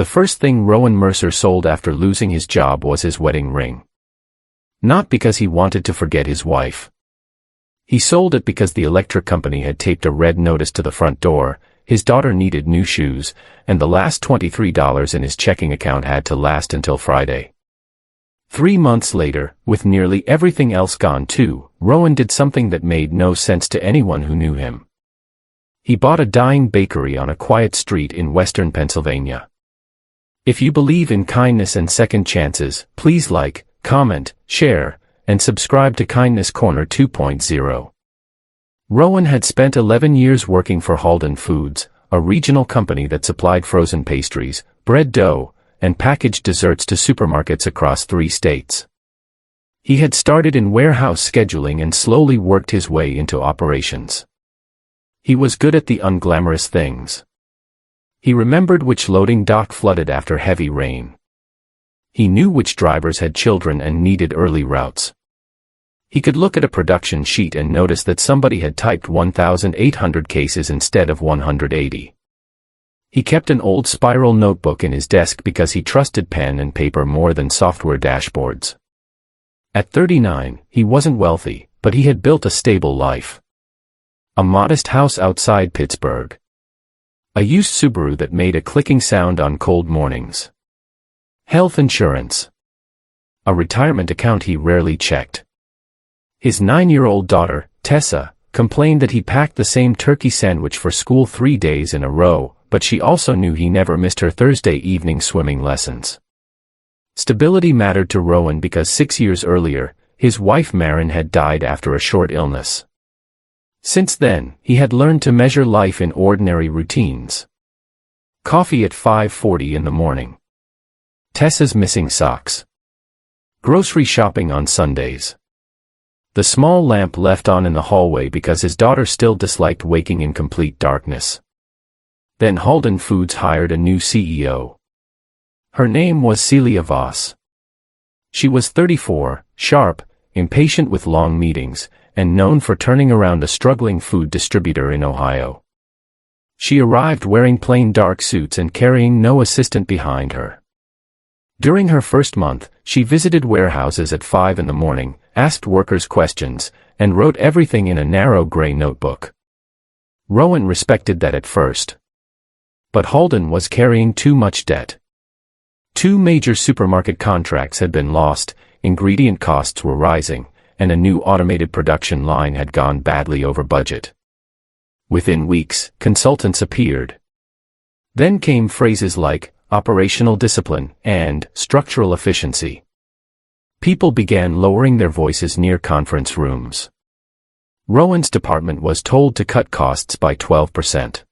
The first thing Rowan Mercer sold after losing his job was his wedding ring. Not because he wanted to forget his wife. He sold it because the electric company had taped a red notice to the front door, his daughter needed new shoes, and the last $23 in his checking account had to last until Friday. 3 months later, with nearly everything else gone too, Rowan did something that made no sense to anyone who knew him. He bought a dying bakery on a quiet street in western Pennsylvania. If you believe in kindness and second chances, please like, comment, share, and subscribe to Kindness Corner 2.0. Rowan had spent 11 years working for Halden Foods, a regional company that supplied frozen pastries, bread dough, and packaged desserts to supermarkets across 3 states. He had started in warehouse scheduling and slowly worked his way into operations. He was good at the unglamorous things. He remembered which loading dock flooded after heavy rain. He knew which drivers had children and needed early routes. He could look at a production sheet and notice that somebody had typed 1,800 cases instead of 180. He kept an old spiral notebook in his desk because he trusted pen and paper more than software dashboards. At 39, he wasn't wealthy, but he had built a stable life. A modest house outside Pittsburgh. A used Subaru that made a clicking sound on cold mornings. Health insurance. A retirement account he rarely checked. His 9-year-old daughter, Tessa, complained that he packed the same turkey sandwich for school 3 days in a row, but she also knew he never missed her Thursday evening swimming lessons. Stability mattered to Rowan because 6 years earlier, his wife Maren had died after a short illness. Since then, he had learned to measure life in ordinary routines. Coffee at 5:40 in the morning. Tessa's missing socks. Grocery shopping on Sundays. The small lamp left on in the hallway because his daughter still disliked waking in complete darkness. Then Halden Foods hired a new CEO. Her name was Celia Voss. She was 34, sharp, impatient with long meetings, and known for turning around a struggling food distributor in Ohio. She arrived wearing plain dark suits and carrying no assistant behind her. During her first month, she visited warehouses at 5 in the morning, asked workers questions, and wrote everything in a narrow gray notebook. Rowan respected that at first. But Halden was carrying too much debt. 2 major supermarket contracts had been lost, ingredient costs were rising, and a new automated production line had gone badly over budget. Within weeks, consultants appeared. Then came phrases like operational discipline and structural efficiency. People began lowering their voices near conference rooms. Rowan's department was told to cut costs by 12%.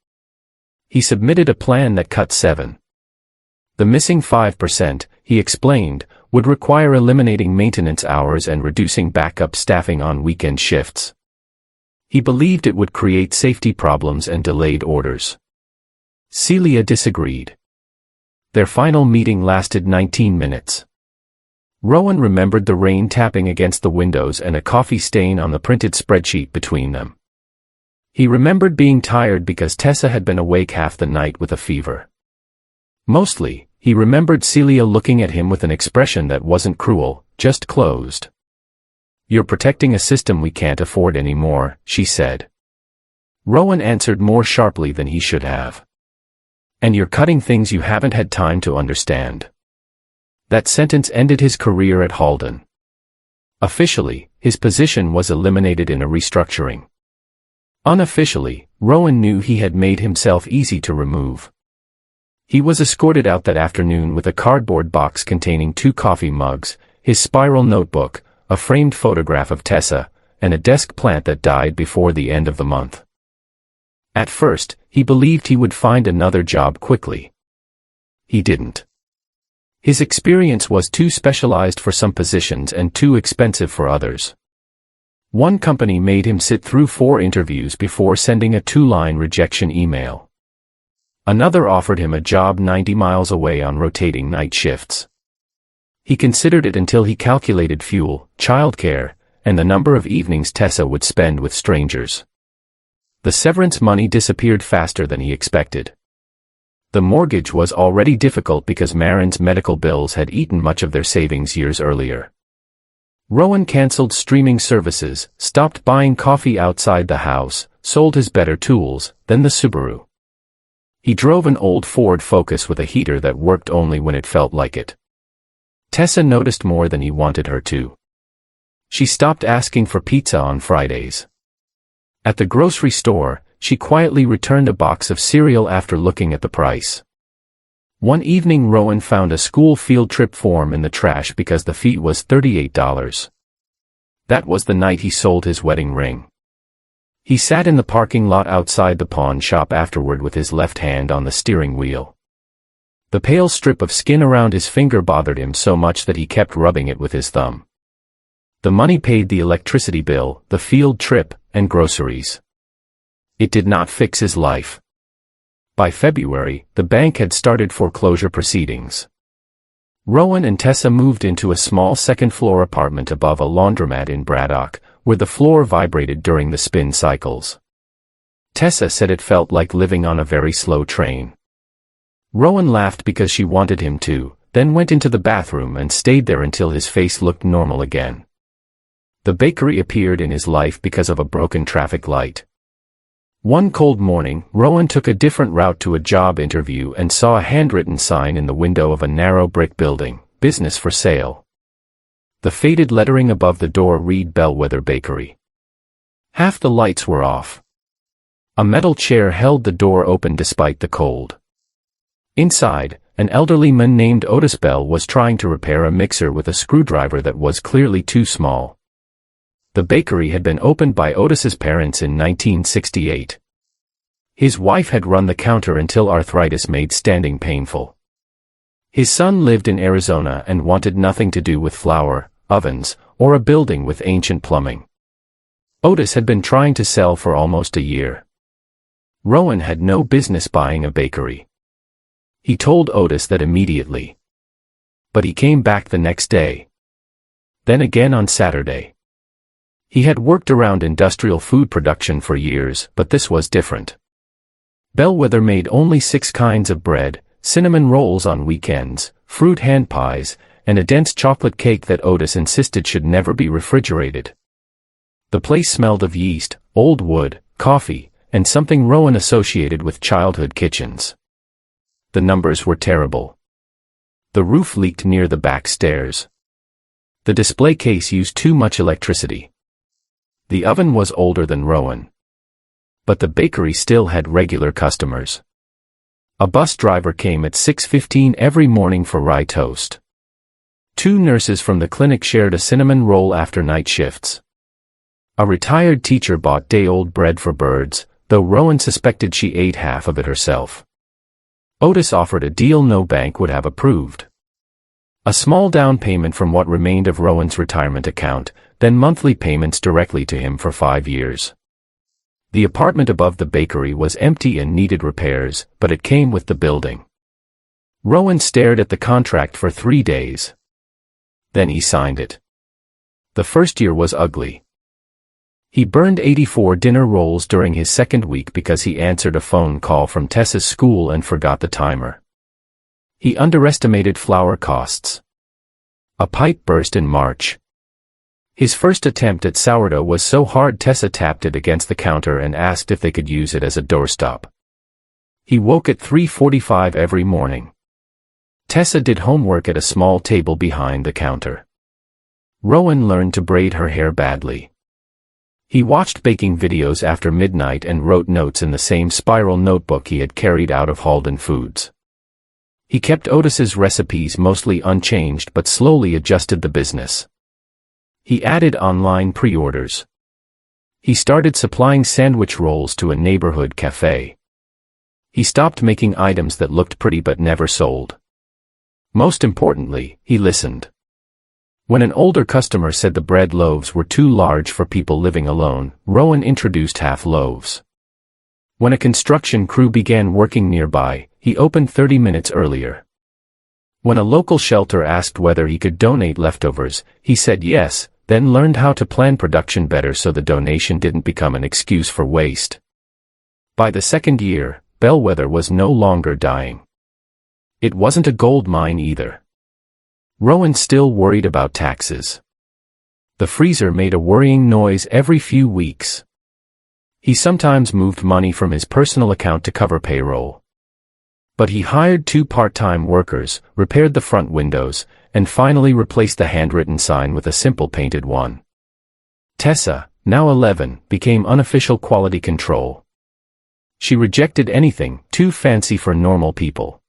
He submitted a plan that cut 7%. The missing 5%, he explained, would require eliminating maintenance hours and reducing backup staffing on weekend shifts. He believed it would create safety problems and delayed orders. Celia disagreed. Their final meeting lasted 19 minutes. Rowan remembered the rain tapping against the windows and a coffee stain on the printed spreadsheet between them. He remembered being tired because Tessa had been awake half the night with a fever. Mostly, he remembered Celia looking at him with an expression that wasn't cruel, just closed. "You're protecting a system we can't afford anymore," she said. Rowan answered more sharply than he should have. "And you're cutting things you haven't had time to understand." That sentence ended his career at Halden. Officially, his position was eliminated in a restructuring. Unofficially, Rowan knew he had made himself easy to remove. He was escorted out that afternoon with a cardboard box containing 2 coffee mugs, his spiral notebook, a framed photograph of Tessa, and a desk plant that died before the end of the month. At first, he believed he would find another job quickly. He didn't. His experience was too specialized for some positions and too expensive for others. One company made him sit through 4 interviews before sending a 2-line rejection email. Another offered him a job 90 miles away on rotating night shifts. He considered it until he calculated fuel, childcare, and the number of evenings Tessa would spend with strangers. The severance money disappeared faster than he expected. The mortgage was already difficult because Marin's medical bills had eaten much of their savings years earlier. Rowan canceled streaming services, stopped buying coffee outside the house, sold his better tools, then the Subaru. He drove an old Ford Focus with a heater that worked only when it felt like it. Tessa noticed more than he wanted her to. She stopped asking for pizza on Fridays. At the grocery store, she quietly returned a box of cereal after looking at the price. One evening Rowan found a school field trip form in the trash because the fee was $38. That was the night he sold his wedding ring. He sat in the parking lot outside the pawn shop afterward with his left hand on the steering wheel. The pale strip of skin around his finger bothered him so much that he kept rubbing it with his thumb. The money paid the electricity bill, the field trip, and groceries. It did not fix his life. By February, the bank had started foreclosure proceedings. Rowan and Tessa moved into a small second-floor apartment above a laundromat in Braddock, where the floor vibrated during the spin cycles. Tessa said it felt like living on a very slow train. Rowan laughed because she wanted him to, then went into the bathroom and stayed there until his face looked normal again. The bakery appeared in his life because of a broken traffic light. One cold morning, Rowan took a different route to a job interview and saw a handwritten sign in the window of a narrow brick building, "Business for Sale." The faded lettering above the door read Bellwether Bakery. Half the lights were off. A metal chair held the door open despite the cold. Inside, an elderly man named Otis Bell was trying to repair a mixer with a screwdriver that was clearly too small. The bakery had been opened by Otis's parents in 1968. His wife had run the counter until arthritis made standing painful. His son lived in Arizona and wanted nothing to do with flour, ovens, or a building with ancient plumbing. Otis had been trying to sell for almost a year. Rowan had no business buying a bakery. He told Otis that immediately. But he came back the next day. Then again on Saturday. He had worked around industrial food production for years, but this was different. Bellwether made only 6 kinds of bread, cinnamon rolls on weekends, fruit hand pies, and a dense chocolate cake that Otis insisted should never be refrigerated. The place smelled of yeast, old wood, coffee, and something Rowan associated with childhood kitchens. The numbers were terrible. The roof leaked near the back stairs. The display case used too much electricity. The oven was older than Rowan. But the bakery still had regular customers. A bus driver came at 6:15 every morning for rye toast. 2 nurses from the clinic shared a cinnamon roll after night shifts. A retired teacher bought day-old bread for birds, though Rowan suspected she ate half of it herself. Otis offered a deal no bank would have approved. A small down payment from what remained of Rowan's retirement account, then monthly payments directly to him for 5 years. The apartment above the bakery was empty and needed repairs, but it came with the building. Rowan stared at the contract for 3 days. Then he signed it. The first year was ugly. He burned 84 dinner rolls during his second week because he answered a phone call from Tessa's school and forgot the timer. He underestimated flour costs. A pipe burst in March. His first attempt at sourdough was so hard Tessa tapped it against the counter and asked if they could use it as a doorstop. He woke at 3:45 every morning. Tessa did homework at a small table behind the counter. Rowan learned to braid her hair badly. He watched baking videos after midnight and wrote notes in the same spiral notebook he had carried out of Halden Foods. He kept Otis's recipes mostly unchanged but slowly adjusted the business. He added online pre-orders. He started supplying sandwich rolls to a neighborhood cafe. He stopped making items that looked pretty but never sold. Most importantly, he listened. When an older customer said the bread loaves were too large for people living alone, Rowan introduced half loaves. When a construction crew began working nearby, he opened 30 minutes earlier. When a local shelter asked whether he could donate leftovers, he said yes, then learned how to plan production better so the donation didn't become an excuse for waste. By the second year, Bellwether was no longer dying. It wasn't a gold mine either. Rowan still worried about taxes. The freezer made a worrying noise every few weeks. He sometimes moved money from his personal account to cover payroll. But he hired 2 part-time workers, repaired the front windows, and finally replaced the handwritten sign with a simple painted one. Tessa, now 11, became unofficial quality control. She rejected anything too fancy for normal people.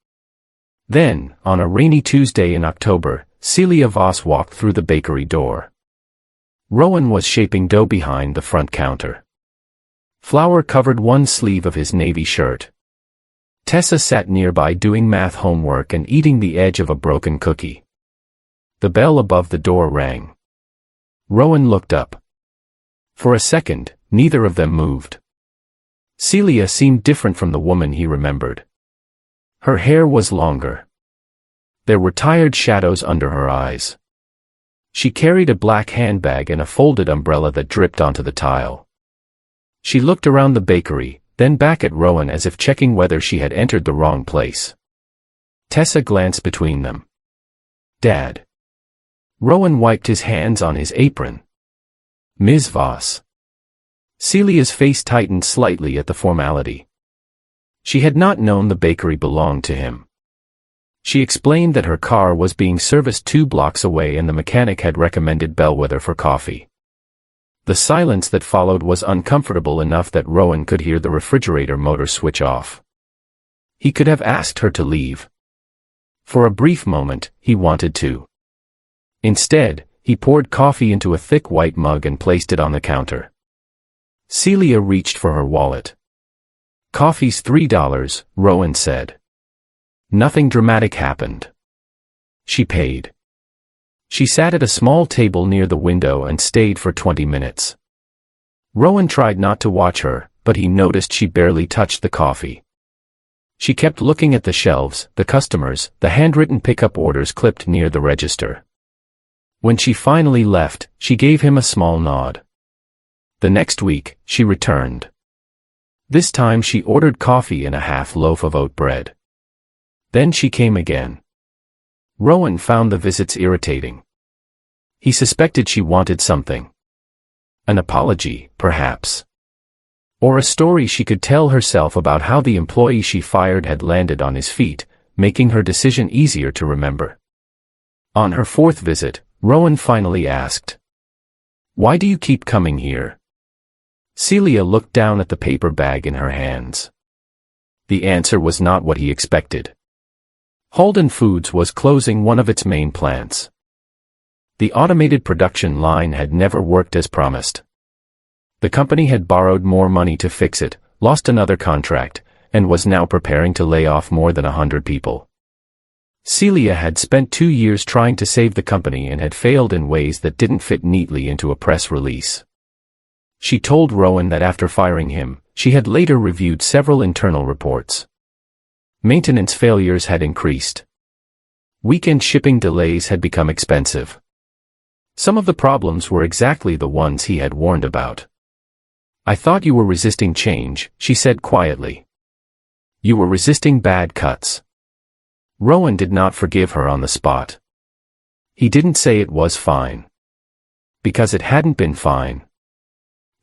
Then, on a rainy Tuesday in October, Celia Voss walked through the bakery door. Rowan was shaping dough behind the front counter. Flour covered one sleeve of his navy shirt. Tessa sat nearby doing math homework and eating the edge of a broken cookie. The bell above the door rang. Rowan looked up. For a second, neither of them moved. Celia seemed different from the woman he remembered. Her hair was longer. There were tired shadows under her eyes. She carried a black handbag and a folded umbrella that dripped onto the tile. She looked around the bakery, then back at Rowan as if checking whether she had entered the wrong place. Tessa glanced between them. "Dad." Rowan wiped his hands on his apron. "Ms. Voss." Celia's face tightened slightly at the formality. She had not known the bakery belonged to him. She explained that her car was being serviced 2 blocks away and the mechanic had recommended Bellwether for coffee. The silence that followed was uncomfortable enough that Rowan could hear the refrigerator motor switch off. He could have asked her to leave. For a brief moment, he wanted to. Instead, he poured coffee into a thick white mug and placed it on the counter. Celia reached for her wallet. "Coffee's $3, Rowan said. Nothing dramatic happened. She paid. She sat at a small table near the window and stayed for 20 minutes. Rowan tried not to watch her, but he noticed she barely touched the coffee. She kept looking at the shelves, the customers, the handwritten pickup orders clipped near the register. When she finally left, she gave him a small nod. The next week, she returned. This time she ordered coffee and a half loaf of oat bread. Then she came again. Rowan found the visits irritating. He suspected she wanted something. An apology, perhaps. Or a story she could tell herself about how the employee she fired had landed on his feet, making her decision easier to remember. On her 4th visit, Rowan finally asked, "Why do you keep coming here?" Celia looked down at the paper bag in her hands. The answer was not what he expected. Holden Foods was closing one of its main plants. The automated production line had never worked as promised. The company had borrowed more money to fix it, lost another contract, and was now preparing to lay off more than 100 people. Celia had spent 2 years trying to save the company and had failed in ways that didn't fit neatly into a press release. She told Rowan that after firing him, she had later reviewed several internal reports. Maintenance failures had increased. Weekend shipping delays had become expensive. Some of the problems were exactly the ones he had warned about. "I thought you were resisting change," she said quietly. "You were resisting bad cuts." Rowan did not forgive her on the spot. He didn't say it was fine. Because it hadn't been fine.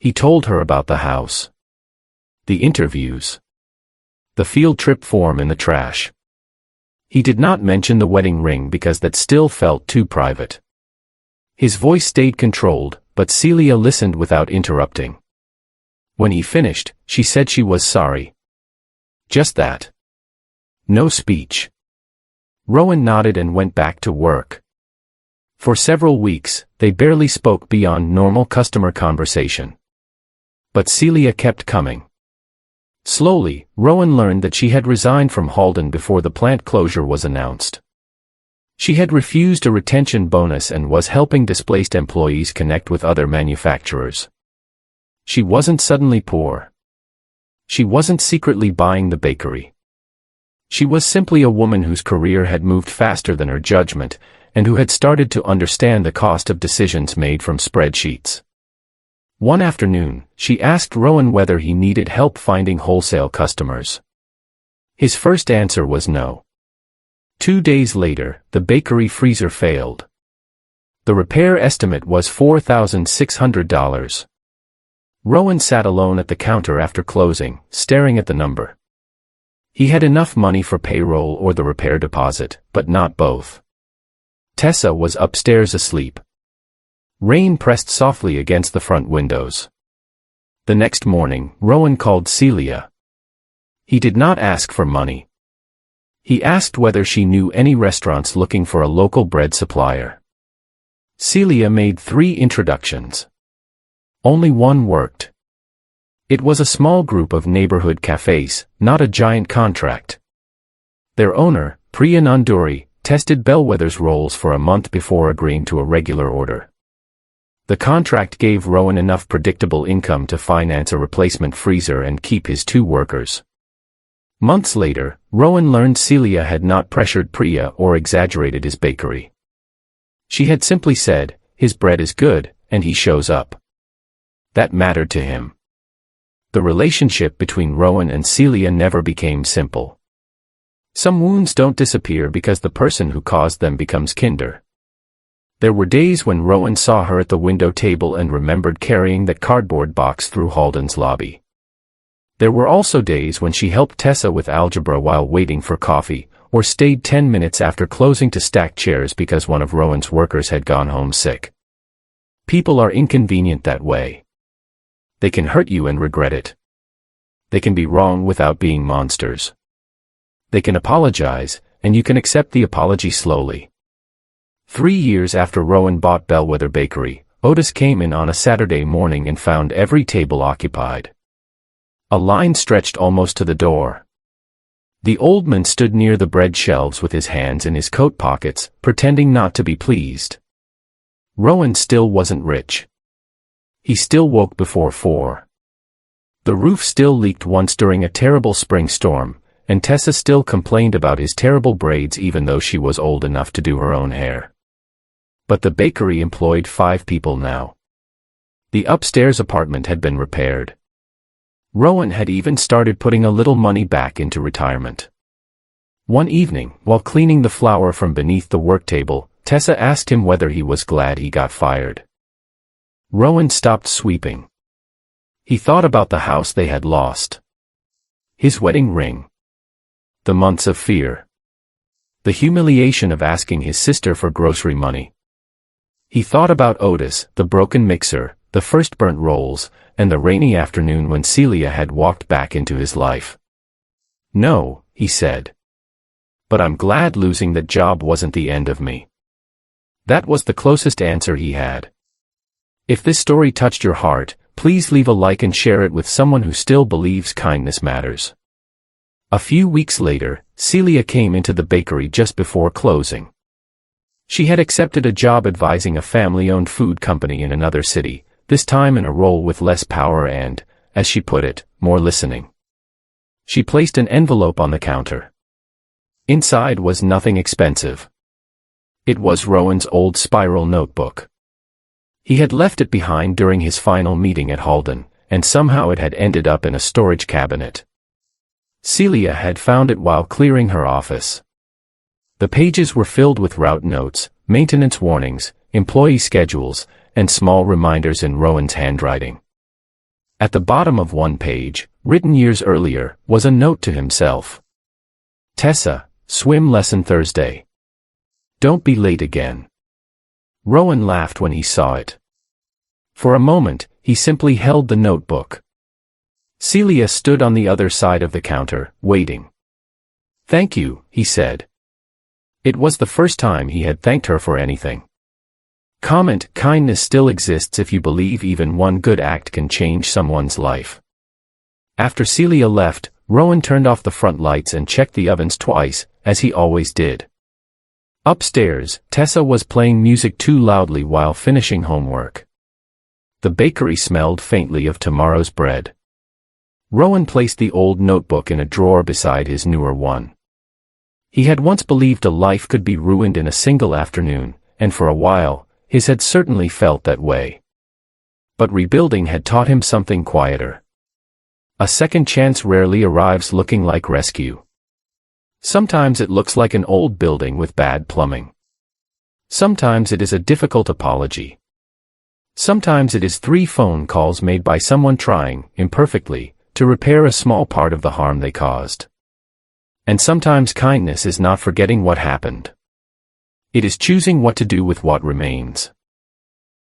He told her about the house. The interviews. The field trip form in the trash. He did not mention the wedding ring because that still felt too private. His voice stayed controlled, but Celia listened without interrupting. When he finished, she said she was sorry. Just that. No speech. Rowan nodded and went back to work. For several weeks, they barely spoke beyond normal customer conversation. But Celia kept coming. Slowly, Rowan learned that she had resigned from Holden before the plant closure was announced. She had refused a retention bonus and was helping displaced employees connect with other manufacturers. She wasn't suddenly poor. She wasn't secretly buying the bakery. She was simply a woman whose career had moved faster than her judgment, and who had started to understand the cost of decisions made from spreadsheets. One afternoon, she asked Rowan whether he needed help finding wholesale customers. His first answer was no. 2 days later, the bakery freezer failed. The repair estimate was $4,600. Rowan sat alone at the counter after closing, staring at the number. He had enough money for payroll or the repair deposit, but not both. Tessa was upstairs asleep. Rain pressed softly against the front windows. The next morning, Rowan called Celia. He did not ask for money. He asked whether she knew any restaurants looking for a local bread supplier. Celia made 3 introductions. Only one worked. It was a small group of neighborhood cafes, not a giant contract. Their owner, Priya Nanduri, tested Bellwether's rolls for a month before agreeing to a regular order. The contract gave Rowan enough predictable income to finance a replacement freezer and keep his 2 workers. Months later, Rowan learned Celia had not pressured Priya or exaggerated his bakery. She had simply said, "His bread is good, and he shows up." That mattered to him. The relationship between Rowan and Celia never became simple. Some wounds don't disappear because the person who caused them becomes kinder. There were days when Rowan saw her at the window table and remembered carrying that cardboard box through Halden's lobby. There were also days when she helped Tessa with algebra while waiting for coffee, or stayed 10 minutes after closing to stack chairs because one of Rowan's workers had gone home sick. People are inconvenient that way. They can hurt you and regret it. They can be wrong without being monsters. They can apologize, and you can accept the apology slowly. 3 years after Rowan bought Bellwether Bakery, Otis came in on a Saturday morning and found every table occupied. A line stretched almost to the door. The old man stood near the bread shelves with his hands in his coat pockets, pretending not to be pleased. Rowan still wasn't rich. He still woke before 4. The roof still leaked once during a terrible spring storm, and Tessa still complained about his terrible braids even though she was old enough to do her own hair. But the bakery employed 5 people now. The upstairs apartment had been repaired. Rowan had even started putting a little money back into retirement. One evening, while cleaning the flour from beneath the work table, Tessa asked him whether he was glad he got fired. Rowan stopped sweeping. He thought about the house they had lost. His wedding ring. The months of fear. The humiliation of asking his sister for grocery money. He thought about Otis, the broken mixer, the first burnt rolls, and the rainy afternoon when Celia had walked back into his life. "No," he said. "But I'm glad losing that job wasn't the end of me." That was the closest answer he had. If this story touched your heart, please leave a like and share it with someone who still believes kindness matters. A few weeks later, Celia came into the bakery just before closing. She had accepted a job advising a family-owned food company in another city, this time in a role with less power and, as she put it, more listening. She placed an envelope on the counter. Inside was nothing expensive. It was Rowan's old spiral notebook. He had left it behind during his final meeting at Halden, and somehow it had ended up in a storage cabinet. Celia had found it while clearing her office. The pages were filled with route notes, maintenance warnings, employee schedules, and small reminders in Rowan's handwriting. At the bottom of one page, written years earlier, was a note to himself. "Tessa, swim lesson Thursday. Don't be late again." Rowan laughed when he saw it. For a moment, he simply held the notebook. Celia stood on the other side of the counter, waiting. "Thank you," he said. It was the first time he had thanked her for anything. Comment: kindness still exists if you believe even one good act can change someone's life. After Celia left, Rowan turned off the front lights and checked the ovens twice, as he always did. Upstairs, Tessa was playing music too loudly while finishing homework. The bakery smelled faintly of tomorrow's bread. Rowan placed the old notebook in a drawer beside his newer one. He had once believed a life could be ruined in a single afternoon, and for a while, his had certainly felt that way. But rebuilding had taught him something quieter. A second chance rarely arrives looking like rescue. Sometimes it looks like an old building with bad plumbing. Sometimes it is a difficult apology. Sometimes it is 3 phone calls made by someone trying, imperfectly, to repair a small part of the harm they caused. And sometimes kindness is not forgetting what happened. It is choosing what to do with what remains.